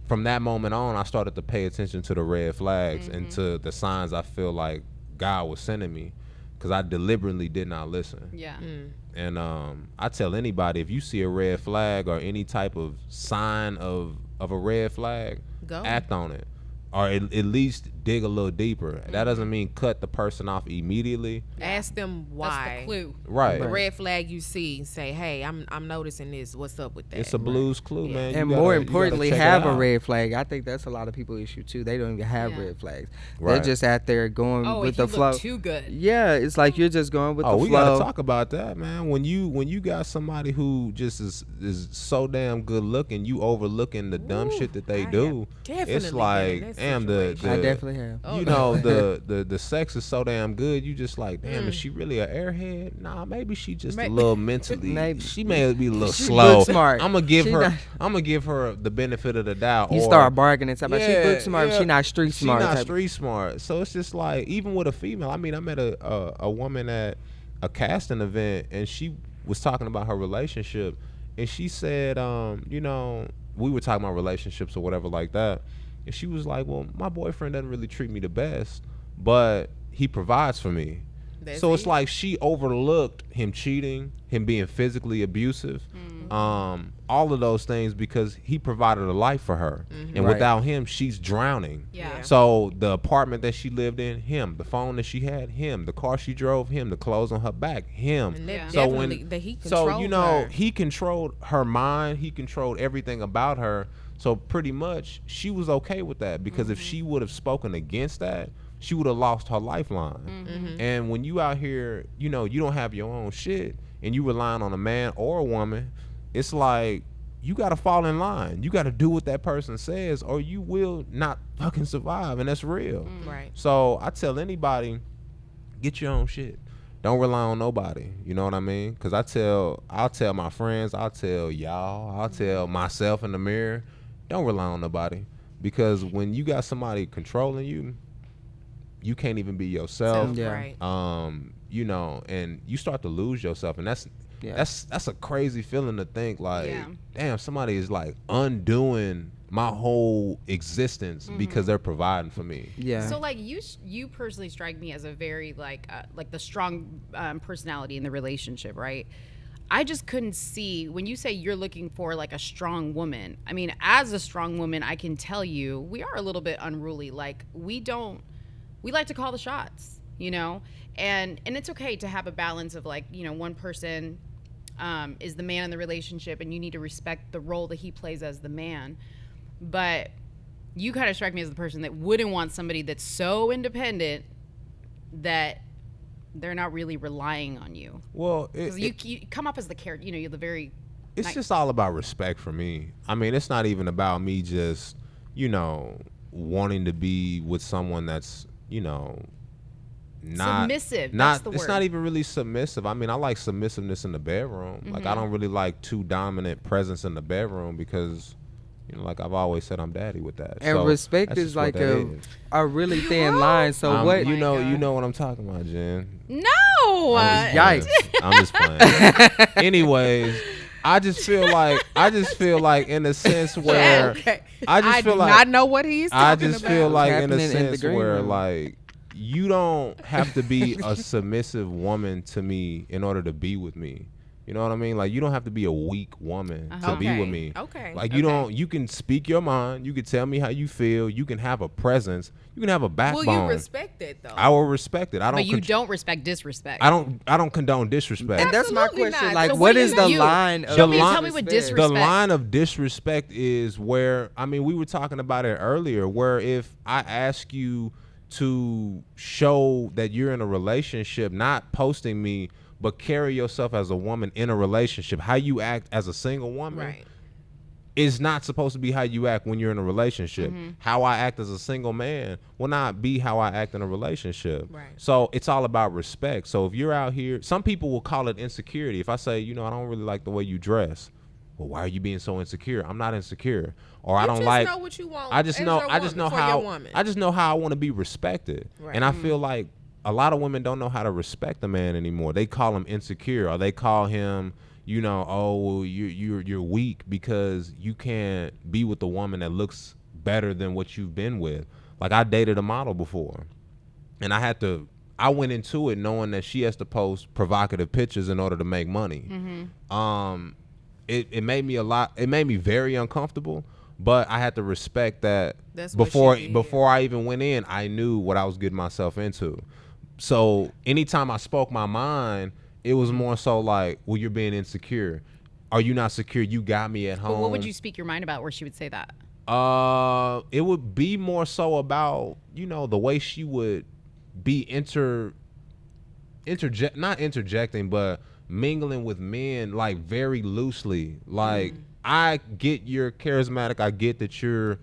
Speaker 4: from that moment on, I started to pay attention to the red flags and to the signs I feel like God was sending me, because I deliberately did not listen.
Speaker 1: Yeah.
Speaker 4: And I tell anybody, if you see a red flag or any type of sign of a red flag,
Speaker 3: Go.
Speaker 4: act on it, or at least dig a little deeper. That doesn't mean cut the person off immediately.
Speaker 3: Ask them why.
Speaker 1: That's the clue.
Speaker 4: Right.
Speaker 3: The red flag you see, say, hey, I'm noticing this. What's up with that?
Speaker 4: It's a blues clue, man. You
Speaker 2: And
Speaker 4: gotta-
Speaker 2: more
Speaker 4: you gotta
Speaker 2: importantly,
Speaker 4: check it
Speaker 2: have a
Speaker 4: out.
Speaker 2: red flag. I think that's a lot of people's issue too. They don't even have
Speaker 1: Yeah.
Speaker 2: red flags.
Speaker 4: Right.
Speaker 2: They're just out there going
Speaker 1: Oh,
Speaker 2: with
Speaker 1: if
Speaker 2: the
Speaker 1: you
Speaker 2: flow.
Speaker 1: look too good.
Speaker 2: Yeah, it's like you're just going with
Speaker 4: Oh,
Speaker 2: the
Speaker 4: we
Speaker 2: flow.
Speaker 4: gotta talk about that, man. When you got somebody who just is so damn good looking, you overlooking the dumb
Speaker 3: Ooh,
Speaker 4: shit that they
Speaker 3: I
Speaker 4: do.
Speaker 3: have definitely
Speaker 4: It's
Speaker 3: been in
Speaker 4: like,
Speaker 3: that
Speaker 4: damn,
Speaker 3: situation.
Speaker 2: I definitely have.
Speaker 3: Oh,
Speaker 4: you
Speaker 3: no.
Speaker 4: know, the sex is so damn good. You just like, damn, is she really an airhead? Nah, maybe she just a little mentally.
Speaker 2: Maybe.
Speaker 4: She may be a little
Speaker 2: She
Speaker 4: slow.
Speaker 2: book smart.
Speaker 4: I'm gonna give
Speaker 2: She
Speaker 4: her.
Speaker 2: not-
Speaker 4: I'm gonna give her the benefit of the doubt.
Speaker 2: You
Speaker 4: or,
Speaker 2: start bargaining. Talking about she
Speaker 4: Yeah,
Speaker 2: book smart.
Speaker 4: yeah.
Speaker 2: She not street smart.
Speaker 4: She not
Speaker 2: type.
Speaker 4: street smart. So it's just like, even with a female. I mean, I met a woman at a casting event, and she was talking about her relationship, and she said, you know, we were talking about relationships or whatever like that, and she was like, well, my boyfriend doesn't really treat me the best, but he provides for me.
Speaker 3: That's
Speaker 4: So it's
Speaker 3: it.
Speaker 4: like she overlooked him cheating, him being physically abusive, all of those things, because he provided a life for her, and
Speaker 2: Right.
Speaker 4: without him, she's drowning.
Speaker 1: Yeah.
Speaker 4: So the apartment that she lived in, him. The phone that she had, him. The car she drove, him. The clothes on her back, him.
Speaker 3: And that
Speaker 1: Yeah.
Speaker 4: So
Speaker 3: definitely
Speaker 4: when
Speaker 3: that he
Speaker 4: so
Speaker 3: controlled
Speaker 4: you know
Speaker 3: her.
Speaker 4: he controlled her mind, he controlled everything about her. So pretty much she was okay with that, because if she would have spoken against that, she would have lost her lifeline. And when you out here, you know, you don't have your own shit, and you relying on a man or a woman, it's like you got to fall in line. You got to do what that person says, or you will not fucking survive, and that's real.
Speaker 3: Right.
Speaker 4: So I tell anybody, get your own shit. Don't rely on nobody. You know what I mean? Because I'll tell my friends, I'll tell y'all, I'll tell myself in the mirror, don't rely on nobody. Because when you got somebody controlling you, you can't even be yourself.
Speaker 2: Yeah.
Speaker 3: Right.
Speaker 4: You know, and you start to lose yourself, and that's a crazy feeling to think like,
Speaker 1: Yeah.
Speaker 4: damn, somebody is like undoing my whole existence because they're providing for me.
Speaker 2: Yeah.
Speaker 1: So like you personally strike me as a very like the strong personality in the relationship, right? I just couldn't see when you say you're looking for like a strong woman. I mean, as a strong woman, I can tell you we are a little bit unruly. Like we like to call the shots, you know, and it's okay to have a balance of like, you know, one person is the man in the relationship and you need to respect the role that he plays as the man. But you kind of strike me as the person that wouldn't want somebody that's so independent that they're not really relying on you.
Speaker 4: Well,
Speaker 1: 'Cause you come up as the character, you know, you're the very
Speaker 4: it's
Speaker 1: nice.
Speaker 4: just all about respect for me. I mean, it's not even about me just, you know, wanting to be with someone that's, you know, not
Speaker 1: Submissive,
Speaker 4: Not
Speaker 1: that's the
Speaker 4: it's
Speaker 1: word.
Speaker 4: not even really submissive. I mean, I like submissiveness in the bedroom. Like I don't really like too dominant presence in the bedroom, because, you know, like I've always said, I'm daddy with that.
Speaker 2: And
Speaker 4: So
Speaker 2: respect
Speaker 4: that's
Speaker 2: is
Speaker 4: just what
Speaker 2: like
Speaker 4: that is.
Speaker 2: a really thin line. So what?
Speaker 4: You know,
Speaker 1: God.
Speaker 4: you know what I'm talking about, Jen.
Speaker 1: No.
Speaker 2: Yikes.
Speaker 4: I'm just playing. Anyways, I just feel like in a sense where
Speaker 3: Okay.
Speaker 4: I just feel
Speaker 3: do
Speaker 4: like
Speaker 3: not know what he's
Speaker 4: I
Speaker 3: talking
Speaker 4: just
Speaker 3: about.
Speaker 4: feel like in a
Speaker 2: Happening in the
Speaker 4: sense
Speaker 2: green
Speaker 4: where
Speaker 2: room.
Speaker 4: like you don't have to be a submissive woman to me in order to be with me. You know what I mean? Like you don't have to be a weak woman to be
Speaker 3: Okay.
Speaker 4: with me.
Speaker 3: Okay.
Speaker 4: Like you can speak your mind. You can tell me how you feel. You can have a presence. You can have a
Speaker 3: Will
Speaker 4: backbone.
Speaker 3: you respect it though?
Speaker 4: I will respect it. I don't.
Speaker 1: But you
Speaker 4: con-
Speaker 1: don't respect disrespect.
Speaker 4: I don't condone disrespect.
Speaker 2: And that's my
Speaker 3: Absolutely
Speaker 2: question.
Speaker 3: not.
Speaker 2: Like,
Speaker 1: So
Speaker 2: what
Speaker 1: what
Speaker 2: is
Speaker 1: do
Speaker 2: the
Speaker 1: you-
Speaker 2: line of
Speaker 1: Show me-
Speaker 4: line-
Speaker 1: tell me what
Speaker 2: disrespect?
Speaker 4: The
Speaker 1: disrespect.
Speaker 4: line of disrespect is where, I mean, we were talking about it earlier, where if I ask you to show that you're in a relationship, not posting me, but carry yourself as a woman in a relationship, how you act as a single woman
Speaker 3: Right.
Speaker 4: is not supposed to be how you act when you're in a relationship. How I act as a single man will not be how I act in a relationship.
Speaker 3: Right.
Speaker 4: So it's all about respect. So if you're out here, some people will call it insecurity. If I say, you know, I don't really like the way you dress, well, why are you being so insecure? I'm not insecure. Or I
Speaker 3: You
Speaker 4: don't
Speaker 3: just
Speaker 4: like
Speaker 3: know what you want
Speaker 4: I just
Speaker 3: as
Speaker 4: know
Speaker 3: your
Speaker 4: I just
Speaker 3: woman,
Speaker 4: know
Speaker 3: for
Speaker 4: how
Speaker 3: your woman.
Speaker 4: I just know how I want to be respected.
Speaker 3: Right.
Speaker 4: And I feel like a lot of women don't know how to respect a man anymore. They call him insecure, or they call him, you know, oh, well, you're weak because you can't be with a woman that looks better than what you've been with. Like I dated a model before, and I went into it knowing that she has to post provocative pictures in order to make money. It made me very uncomfortable, But I had to respect that.
Speaker 3: That's what she did.
Speaker 4: Before I even went in, I knew what I was getting myself into. So anytime I spoke my mind, it was more so like, well, you're being insecure. Are you not secure? You got me at home.
Speaker 1: But what would you speak your mind about where she would say that?
Speaker 4: It would be more so about, the way she would be not interjecting, but mingling with men like very loosely. Like, I get you're charismatic. I get that you're,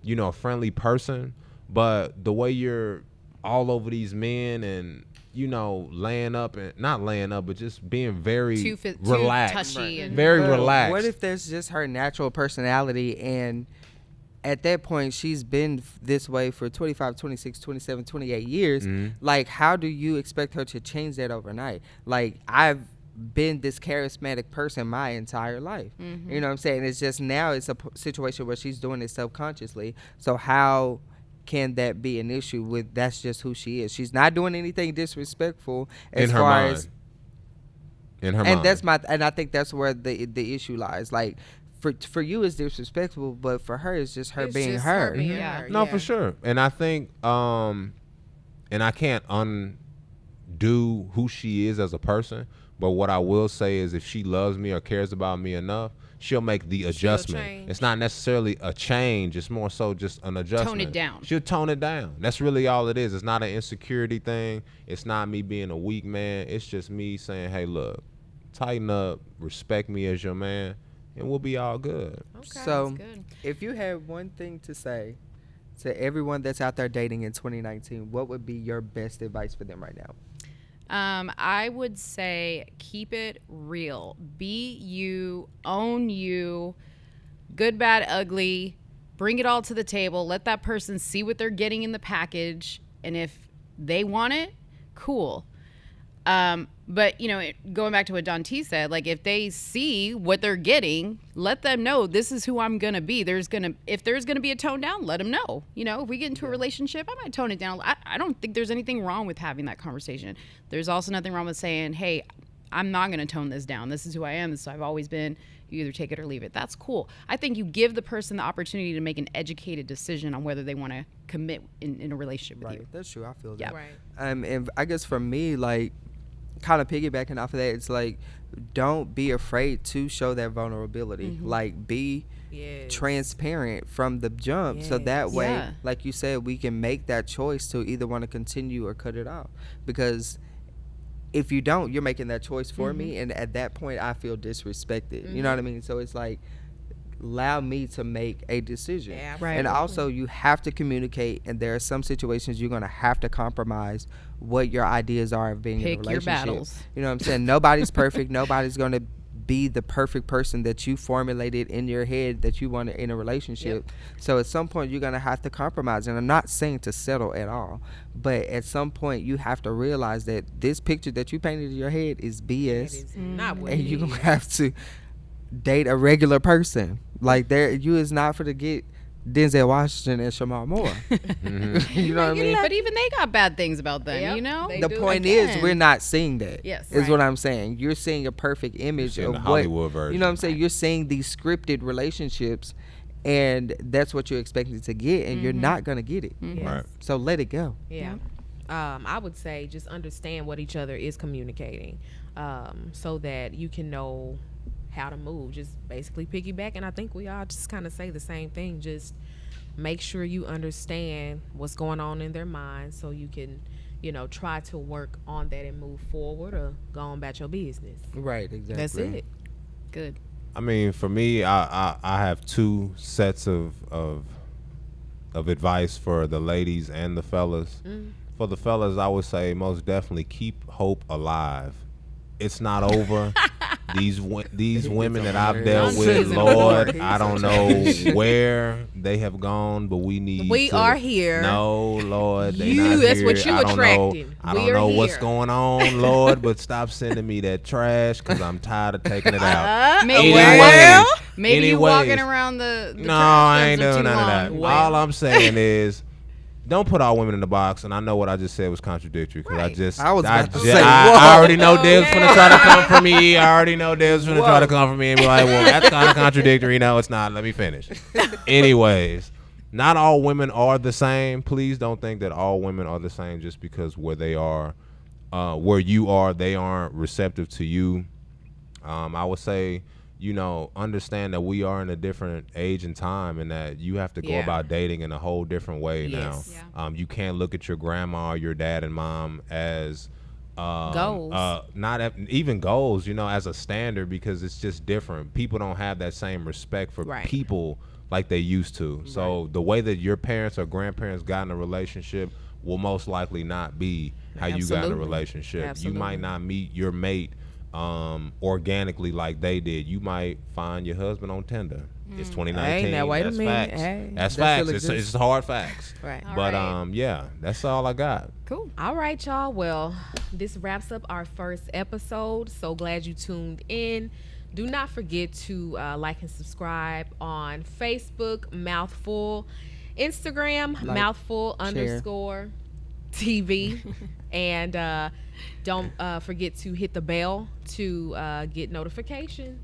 Speaker 4: a friendly person, but the way you're all over these men and, laying up and not laying up, but just being very
Speaker 1: Too
Speaker 4: relaxed,
Speaker 1: touchy and
Speaker 4: very
Speaker 2: Well,
Speaker 4: relaxed.
Speaker 2: What if that's just her natural personality, and at that point she's been this way for 25, 26, 27, 28 years? Like, how do you expect her to change that overnight? Like, I've been this charismatic person my entire life. You know what I'm saying? It's just now it's a situation where she's doing it subconsciously. So how can that be an issue with that's just who she is? She's not doing anything disrespectful as
Speaker 4: in her
Speaker 2: far
Speaker 4: mind.
Speaker 2: as
Speaker 4: In her
Speaker 2: and
Speaker 4: mind.
Speaker 2: that's and I think that's where the issue lies. Like, for you it's disrespectful, but for her it's just her
Speaker 3: It's
Speaker 2: being
Speaker 3: just
Speaker 2: her.
Speaker 3: being
Speaker 1: Yeah.
Speaker 3: her,
Speaker 4: No,
Speaker 3: yeah.
Speaker 4: for sure. And I think, and I can't undo who she is as a person. But what I will say is, if she loves me or cares about me enough, she'll make the adjustment.
Speaker 3: change.
Speaker 4: It's not necessarily a change. It's more so just an adjustment.
Speaker 1: Tone it down.
Speaker 4: She'll tone it down. That's really all it is. It's not an insecurity thing. It's not me being a weak man. It's just me saying, hey, look, tighten up, respect me as your man, and we'll be all good.
Speaker 3: Okay.
Speaker 2: So
Speaker 1: That's good.
Speaker 2: if you had one thing to say to everyone that's out there dating in 2019, what would be your best advice for them right now?
Speaker 1: I would say keep it real. Be you, own you, good, bad, ugly. Bring it all to the table. Let that person see what they're getting in the package. And if they want it, cool. But, going back to what Don T said, like, if they see what they're getting, let them know this is who I'm going to be. If there's going to be a tone down, let them know. If we get into a relationship, I might tone it down. I don't think there's anything wrong with having that conversation. There's also nothing wrong with saying, hey, I'm not going to tone this down. This is who I am. This is who I've always been. You either take it or leave it. That's cool. I think you give the person the opportunity to make an educated decision on whether they want to commit in a relationship with
Speaker 2: Right,
Speaker 1: you.
Speaker 2: that's true. I feel
Speaker 1: Yeah.
Speaker 2: that.
Speaker 3: Right.
Speaker 2: And I guess for me, like, kind of piggybacking off of that, it's like, don't be afraid to show that vulnerability. Like, be
Speaker 3: Yes.
Speaker 2: transparent from the jump, so that way,
Speaker 1: Yeah.
Speaker 2: like you said, we can make that choice to either want to continue or cut it off. Because if you don't, you're making that choice for me, and at that point I feel disrespected. You know what I mean? So it's like, allow me to make a decision.
Speaker 3: Yeah,
Speaker 1: Right.
Speaker 2: And also, you have to communicate, and there are some situations you're going to have to compromise what your ideas are of being in a
Speaker 1: Pick your
Speaker 2: relationship.
Speaker 1: battles.
Speaker 2: You know what I'm saying? Nobody's perfect. Nobody's going to be the perfect person that you formulated in your head that you want in a relationship. So at some point you're going to have to compromise. And I'm not saying to settle at all, but at some point you have to realize that this picture that you painted in your head is BS.
Speaker 3: It is not what
Speaker 2: And
Speaker 3: it
Speaker 2: you're
Speaker 3: is.
Speaker 2: going to have to date a regular person. Like, you is not for to get Denzel Washington and Shamar Moore. You know what I mean?
Speaker 1: But even they got bad things about them,
Speaker 3: Yep, they
Speaker 2: The
Speaker 3: do.
Speaker 2: point is,
Speaker 1: Again.
Speaker 2: we're not seeing that.
Speaker 1: Yes.
Speaker 2: Is what
Speaker 1: Right.
Speaker 2: I'm saying. You're seeing a perfect image
Speaker 4: seeing
Speaker 2: of
Speaker 4: the
Speaker 2: what
Speaker 4: Hollywood version.
Speaker 2: You know what I'm saying? You're seeing these scripted relationships, and that's what you're expecting to get, and you're not gonna get it.
Speaker 3: Yes.
Speaker 4: Right.
Speaker 2: So let it go.
Speaker 3: Yeah. I would say just understand what each other is communicating, so that you can know how to move. Just basically piggyback, and I think we all just kind of say the same thing. Just make sure you understand what's going on in their minds, so you can, try to work on that and move forward, or go on about your business.
Speaker 2: Right. Exactly.
Speaker 3: That's it.
Speaker 1: Good.
Speaker 4: I mean, for me, I have two sets of advice for the ladies and the fellas. For the fellas, I would say most definitely keep hope alive. It's not over. These women that I've dealt with, Lord, I don't know where they have gone, but we need.
Speaker 3: We
Speaker 4: to-
Speaker 3: are here.
Speaker 4: No, Lord, they
Speaker 3: You,
Speaker 4: not
Speaker 3: that's
Speaker 4: here.
Speaker 3: what you
Speaker 4: I don't
Speaker 3: attracting.
Speaker 4: know. I
Speaker 3: We
Speaker 4: don't
Speaker 3: are
Speaker 4: know what's
Speaker 3: here.
Speaker 4: going on, Lord, but stop sending me that trash because I'm tired of taking it out.
Speaker 1: Maybe,
Speaker 4: Anyways,
Speaker 1: maybe you walking
Speaker 4: anyways.
Speaker 1: around the
Speaker 4: No,
Speaker 1: trash
Speaker 4: I ain't
Speaker 1: cans are
Speaker 4: doing
Speaker 1: too
Speaker 4: none of that.
Speaker 1: long.
Speaker 4: All I'm saying is, don't put all women in the box. And I know what I just said was contradictory because
Speaker 3: Right.
Speaker 2: I was about to say,
Speaker 4: I already know
Speaker 3: Whoa.
Speaker 4: Deb's gonna try to come for me. I already know Deb's gonna try to come for me and be like, well, that's kind of contradictory. No, it's not. Let me finish. Anyways, not all women are the same. Please don't think that all women are the same just because where they are, where you are, they aren't receptive to you. I would say, understand that we are in a different age and time, and that you have to go about dating in a whole different way now.
Speaker 1: Yeah.
Speaker 4: You can't look at your grandma or your dad and mom as
Speaker 3: Goals.
Speaker 4: Even goals, as a standard, because it's just different. People don't have that same respect for people like they used to. So the way that your parents or grandparents got in a relationship will most likely not be how you got in a relationship. You might not meet your mate organically like they did. You might find your husband on Tinder. It's 2019.
Speaker 3: Hey, now wait
Speaker 4: that's
Speaker 3: a minute.
Speaker 4: facts.
Speaker 3: Hey.
Speaker 4: That's
Speaker 2: That
Speaker 4: facts.
Speaker 2: still
Speaker 4: It's hard facts.
Speaker 3: Right.
Speaker 4: But
Speaker 1: right.
Speaker 4: yeah, that's all I got.
Speaker 1: Cool.
Speaker 3: All right, y'all. Well, this wraps up our first episode. So glad you tuned in. Do not forget to like and subscribe on Facebook, Mouthful, Instagram,
Speaker 2: Like,
Speaker 3: Mouthful
Speaker 2: share.
Speaker 3: _TV. And don't forget to hit the bell to get notifications.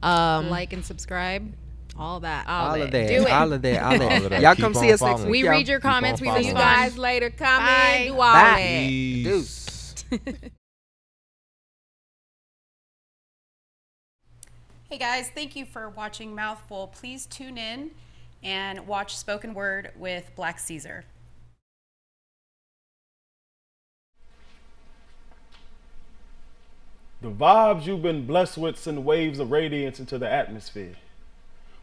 Speaker 1: Like and subscribe. All that.
Speaker 2: all of that.
Speaker 3: Do it.
Speaker 2: All of that. All of
Speaker 4: All of
Speaker 2: that.
Speaker 4: that.
Speaker 2: Y'all
Speaker 4: Keep
Speaker 2: come
Speaker 4: on
Speaker 2: see us next
Speaker 4: following.
Speaker 2: week.
Speaker 1: We
Speaker 2: y'all.
Speaker 1: read your comments. We
Speaker 4: on
Speaker 1: love
Speaker 3: See
Speaker 1: you
Speaker 3: you
Speaker 4: following.
Speaker 3: guys
Speaker 1: guys.
Speaker 3: later. Come
Speaker 1: Bye.
Speaker 3: in. Do all
Speaker 2: Bye.
Speaker 3: that.
Speaker 2: Deuce.
Speaker 1: Hey guys, thank you for watching Mouthful. Please tune in and watch Spoken Word with Black Caesar.
Speaker 5: The vibes you've been blessed with send waves of radiance into the atmosphere,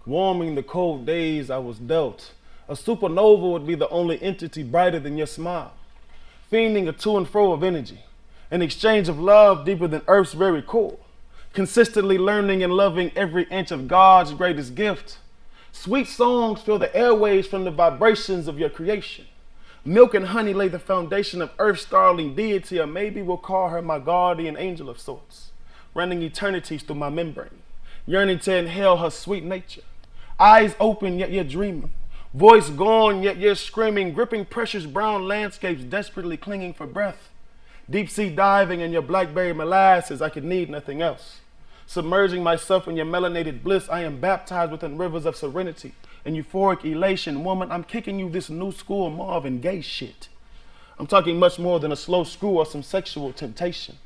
Speaker 5: warming the cold days I was dealt. A supernova would be the only entity brighter than your smile, fiending a to and fro of energy, an exchange of love deeper than Earth's very core, consistently learning and loving every inch of God's greatest gift. Sweet songs fill the airways from the vibrations of your creation. Milk and honey lay the foundation of Earth's starling deity, or maybe we'll call her my guardian angel of sorts, running eternities through my membrane, yearning to inhale her sweet nature. Eyes open, yet you're dreaming. Voice gone, yet you're screaming, gripping precious brown landscapes, desperately clinging for breath. Deep sea diving in your blackberry molasses, I could need nothing else. Submerging myself in your melanated bliss, I am baptized within rivers of serenity and euphoric elation. Woman, I'm kicking you this new school Marvin Gaye shit. I'm talking much more than a slow screw or some sexual temptation.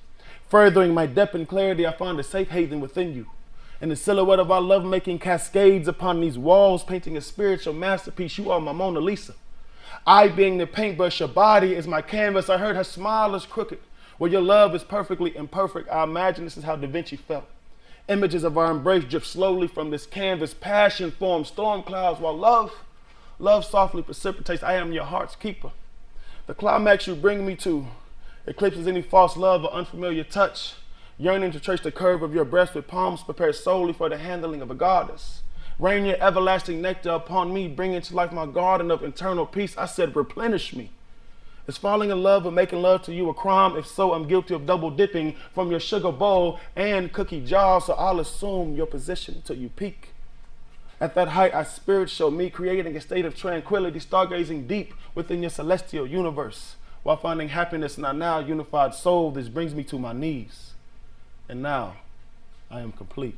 Speaker 5: Furthering my depth and clarity, I find a safe haven within you. And the silhouette of our lovemaking cascades upon these walls, painting a spiritual masterpiece. You are my Mona Lisa. I being the paintbrush, your body is my canvas. I heard her smile is crooked. Where your love is perfectly imperfect, I imagine this is how Da Vinci felt. Images of our embrace drift slowly from this canvas. Passion forms storm clouds while love softly precipitates. I am your heart's keeper. The climax you bring me to eclipses any false love or unfamiliar touch. Yearning to trace the curve of your breast with palms prepared solely for the handling of a goddess. Rain your everlasting nectar upon me, bringing to life my garden of internal peace. I said, replenish me. Is falling in love or making love to you a crime? If so, I'm guilty of double dipping from your sugar bowl and cookie jar, so I'll assume your position until you peak. At that height, our spirits show me creating a state of tranquility, stargazing deep within your celestial universe, while finding happiness in our now unified soul. This brings me to my knees. And now, I am complete.